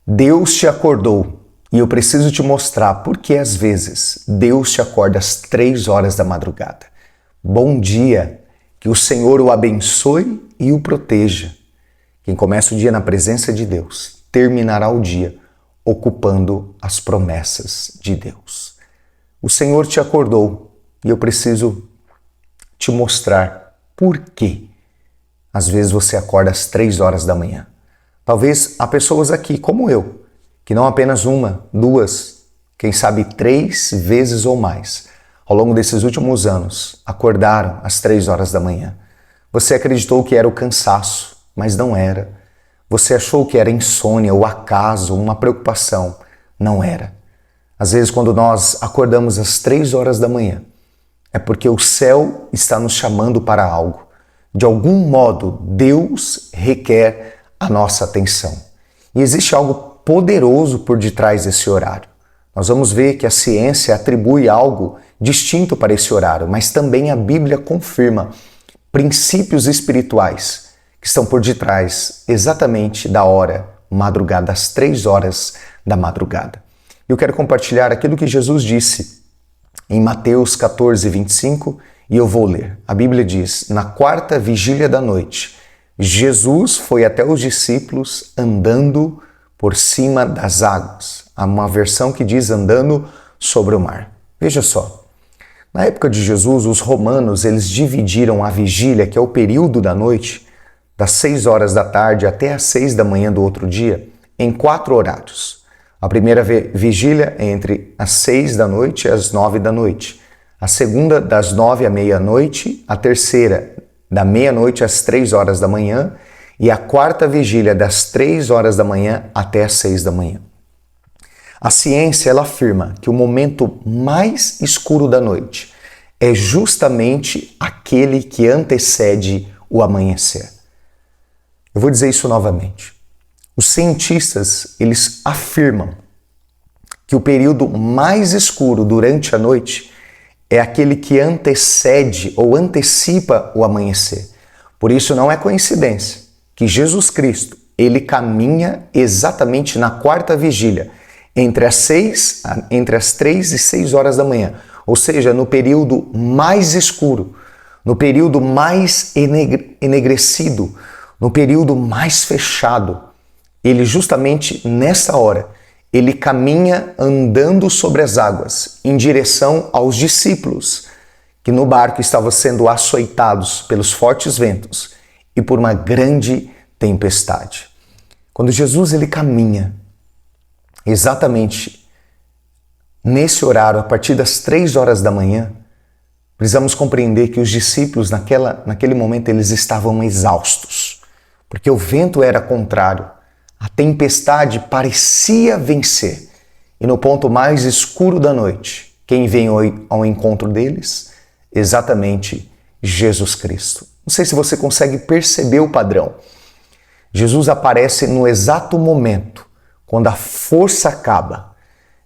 Deus te acordou e eu preciso te mostrar por que às vezes Deus te acorda às 3 horas da madrugada. Bom dia, que o Senhor o abençoe e o proteja. Quem começa o dia na presença de Deus, terminará o dia ocupando as promessas de Deus. O Senhor te acordou e eu preciso te mostrar por que às vezes você acorda às 3 horas da manhã. Talvez há pessoas aqui, como eu, que não apenas uma, duas, quem sabe 3 vezes ou mais, ao longo desses últimos anos, acordaram às 3 horas da manhã. Você acreditou que era o cansaço, mas não era. Você achou que era insônia, ou acaso, uma preocupação. Não era. Às vezes, quando nós acordamos às 3 horas da manhã, é porque o céu está nos chamando para algo. De algum modo, Deus requer a nossa atenção. E existe algo poderoso por detrás desse horário. Nós vamos ver que a ciência atribui algo distinto para esse horário, mas também a Bíblia confirma princípios espirituais que estão por detrás exatamente da hora madrugada, das 3 horas da madrugada. Eu quero compartilhar aquilo que Jesus disse em Mateus 14, 25, e eu vou ler. A Bíblia diz: na 4ª vigília da noite, Jesus foi até os discípulos andando por cima das águas. Há uma versão que diz andando sobre o mar. Veja só, na época de Jesus, os romanos eles dividiram a vigília, que é o período da noite, das 6 horas da tarde até as 6 da manhã do outro dia, em 4 horários. A primeira vigília é entre as 6 da noite e as 9 da noite. A segunda, das 9 à meia-noite. A terceira, da meia-noite às 3 horas da manhã. E a 4ª vigília, das 3 horas da manhã até as 6 da manhã. A ciência ela afirma que o momento mais escuro da noite é justamente aquele que antecede o amanhecer. Eu vou dizer isso novamente. Os cientistas, eles afirmam que o período mais escuro durante a noite é aquele que antecede ou antecipa o amanhecer. Por isso não é coincidência que Jesus Cristo, ele caminha exatamente na 4ª vigília, entre as 3 e 6 horas da manhã, ou seja, no período mais escuro, no período mais enegrecido, no período mais fechado. Ele justamente nessa hora, ele caminha andando sobre as águas em direção aos discípulos que no barco estavam sendo açoitados pelos fortes ventos e por uma grande tempestade. Quando Jesus ele caminha exatamente nesse horário, a partir das 3 horas da manhã, precisamos compreender que os discípulos naquele momento eles estavam exaustos, porque o vento era contrário. A tempestade parecia vencer. E no ponto mais escuro da noite, quem vem ao encontro deles? Exatamente Jesus Cristo. Não sei se você consegue perceber o padrão. Jesus aparece no exato momento quando a força acaba.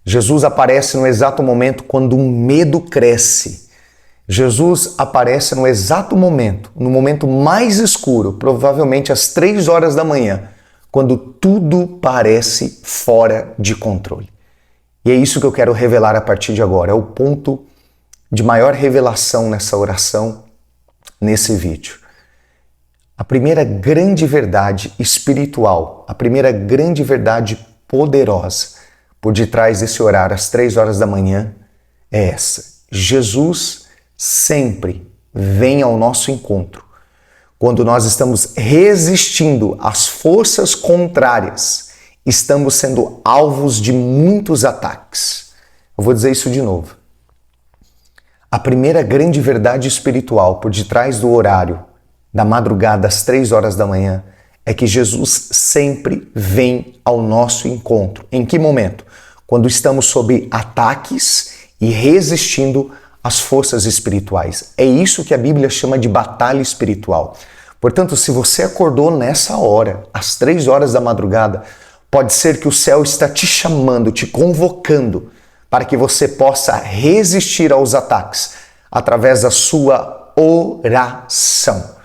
Jesus aparece no exato momento quando o medo cresce. Jesus aparece no exato momento, no momento mais escuro, provavelmente às 3 horas da manhã, quando tudo parece fora de controle. E é isso que eu quero revelar a partir de agora. É o ponto de maior revelação nessa oração, nesse vídeo. A primeira grande verdade espiritual, a primeira grande verdade poderosa por detrás desse horário, às 3 horas da manhã, é essa. Jesus sempre vem ao nosso encontro quando nós estamos resistindo às forças contrárias, estamos sendo alvos de muitos ataques. Eu vou dizer isso de novo. A primeira grande verdade espiritual por detrás do horário da madrugada às 3 horas da manhã é que Jesus sempre vem ao nosso encontro. Em que momento? Quando estamos sob ataques e resistindo às forças espirituais. É isso que a Bíblia chama de batalha espiritual. Portanto, se você acordou nessa hora, às 3 horas da madrugada, pode ser que o céu está te chamando, te convocando para que você possa resistir aos ataques através da sua oração.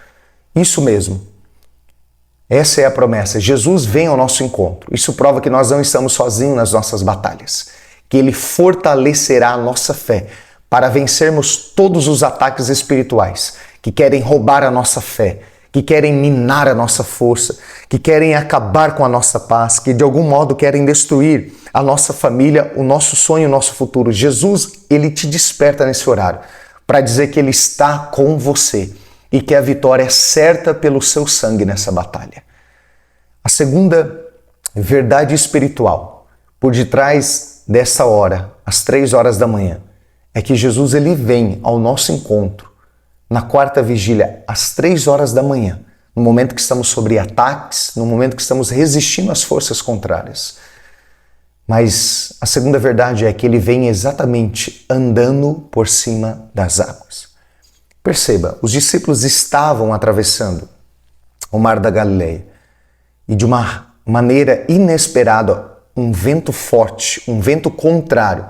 Isso mesmo. Essa é a promessa. Jesus vem ao nosso encontro. Isso prova que nós não estamos sozinhos nas nossas batalhas. Que Ele fortalecerá a nossa fé para vencermos todos os ataques espirituais que querem roubar a nossa fé, que querem minar a nossa força, que querem acabar com a nossa paz, que de algum modo querem destruir a nossa família, o nosso sonho, o nosso futuro. Jesus, Ele te desperta nesse horário para dizer que Ele está com você e que a vitória é certa pelo seu sangue nessa batalha. A segunda verdade espiritual por detrás dessa hora, às 3 horas da manhã, é que Jesus ele vem ao nosso encontro na quarta vigília, às 3 horas da manhã, no momento que estamos sob ataques, no momento que estamos resistindo às forças contrárias. Mas a segunda verdade é que ele vem exatamente andando por cima das águas. Perceba, os discípulos estavam atravessando o Mar da Galileia e de uma maneira inesperada, um vento forte, um vento contrário,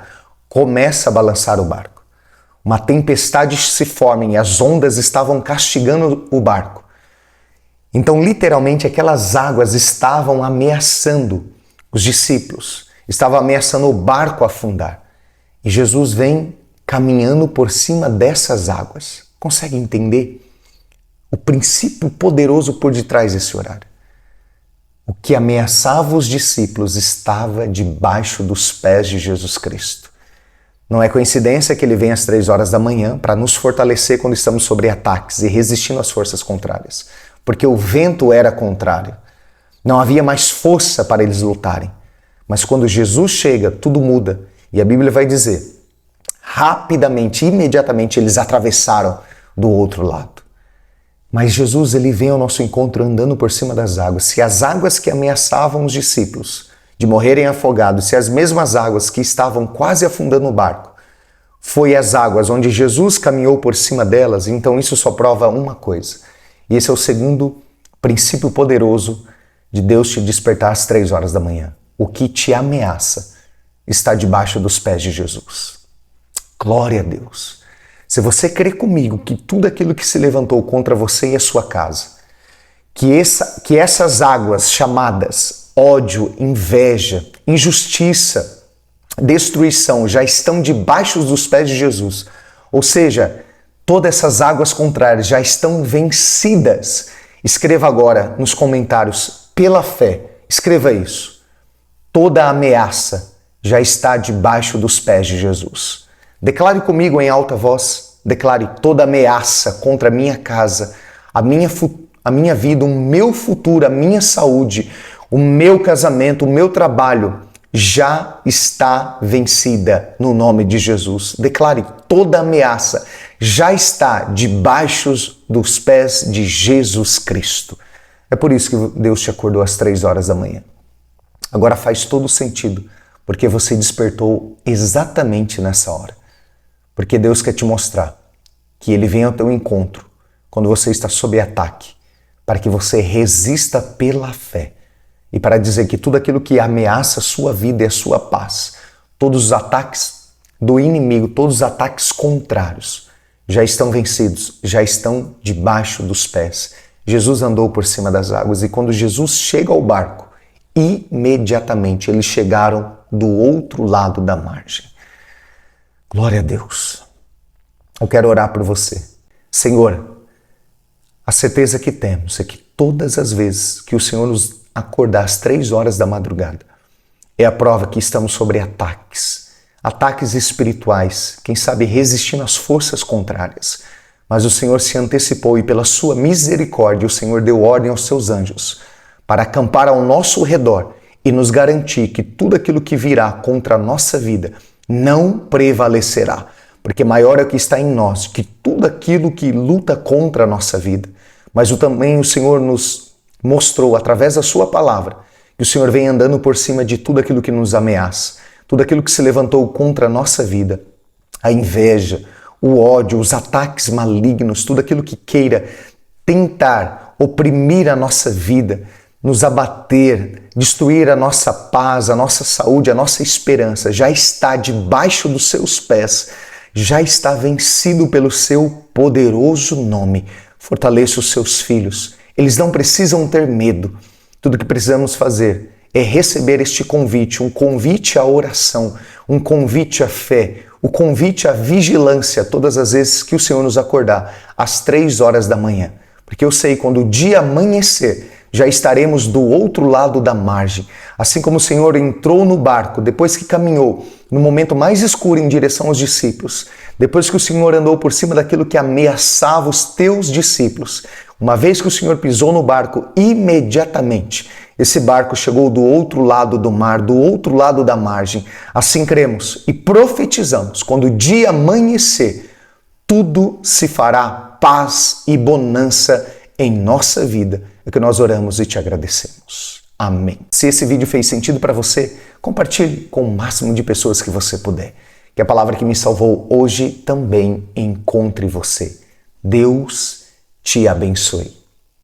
começa a balançar o barco. Uma tempestade se forma e as ondas estavam castigando o barco. Então, literalmente, aquelas águas estavam ameaçando os discípulos, estavam ameaçando o barco a afundar. E Jesus vem caminhando por cima dessas águas. Consegue entender o princípio poderoso por detrás desse horário? O que ameaçava os discípulos estava debaixo dos pés de Jesus Cristo. Não é coincidência que ele vem às 3 horas da manhã para nos fortalecer quando estamos sob ataques e resistindo às forças contrárias. Porque o vento era contrário. Não havia mais força para eles lutarem. Mas quando Jesus chega, tudo muda. E a Bíblia vai dizer, rapidamente, imediatamente, eles atravessaram do outro lado. Mas Jesus ele vem ao nosso encontro andando por cima das águas. Se as águas que ameaçavam os discípulos de morrerem afogados, se as mesmas águas que estavam quase afundando o barco, foi as águas onde Jesus caminhou por cima delas, então isso só prova uma coisa. E esse é o segundo princípio poderoso de Deus te despertar às 3 horas da manhã. O que te ameaça está debaixo dos pés de Jesus. Glória a Deus. Se você crê comigo que tudo aquilo que se levantou contra você e a sua casa, que essas águas chamadas ódio, inveja, injustiça, destruição já estão debaixo dos pés de Jesus. Ou seja, todas essas águas contrárias já estão vencidas. Escreva agora nos comentários, pela fé, escreva isso. Toda ameaça já está debaixo dos pés de Jesus. Declare comigo em alta voz, declare toda ameaça contra a minha casa, a minha vida, o meu futuro, a minha saúde, o meu casamento, o meu trabalho já está vencida no nome de Jesus. Declare toda ameaça já está debaixo dos pés de Jesus Cristo. É por isso que Deus te acordou às 3 horas da manhã. Agora faz todo sentido, porque você despertou exatamente nessa hora. Porque Deus quer te mostrar que Ele vem ao teu encontro quando você está sob ataque, para que você resista pela fé. E para dizer que tudo aquilo que ameaça a sua vida e a sua paz, todos os ataques do inimigo, todos os ataques contrários, já estão vencidos, já estão debaixo dos pés. Jesus andou por cima das águas e quando Jesus chega ao barco, imediatamente eles chegaram do outro lado da margem. Glória a Deus. Eu quero orar por você. Senhor, a certeza que temos é que todas as vezes que o Senhor nos acordar às 3 horas da madrugada, é a prova que estamos sobre ataques espirituais, quem sabe resistindo às forças contrárias. Mas o Senhor se antecipou e pela sua misericórdia o Senhor deu ordem aos seus anjos para acampar ao nosso redor e nos garantir que tudo aquilo que virá contra a nossa vida não prevalecerá, porque maior é o que está em nós que tudo aquilo que luta contra a nossa vida. Mas também o Senhor nos mostrou através da sua palavra que o Senhor vem andando por cima de tudo aquilo que nos ameaça, tudo aquilo que se levantou contra a nossa vida, a inveja, o ódio, os ataques malignos, tudo aquilo que queira tentar oprimir a nossa vida, nos abater, destruir a nossa paz, a nossa saúde, a nossa esperança, já está debaixo dos seus pés, já está vencido pelo seu poderoso nome. Fortaleça os seus filhos Eles não precisam ter medo. Tudo que precisamos fazer é receber este convite, um convite à oração, um convite à fé, o convite à vigilância todas as vezes que o Senhor nos acordar, às 3 horas da manhã. Porque eu sei, quando o dia amanhecer, já estaremos do outro lado da margem. Assim como o Senhor entrou no barco, depois que caminhou no momento mais escuro em direção aos discípulos, depois que o Senhor andou por cima daquilo que ameaçava os teus discípulos, uma vez que o Senhor pisou no barco, imediatamente esse barco chegou do outro lado do mar, do outro lado da margem. Assim cremos e profetizamos, quando o dia amanhecer, tudo se fará paz e bonança em nossa vida. É que nós oramos e te agradecemos. Amém. Se esse vídeo fez sentido para você, compartilhe com o máximo de pessoas que você puder. Que a palavra que me salvou hoje também encontre você. Deus te abençoe.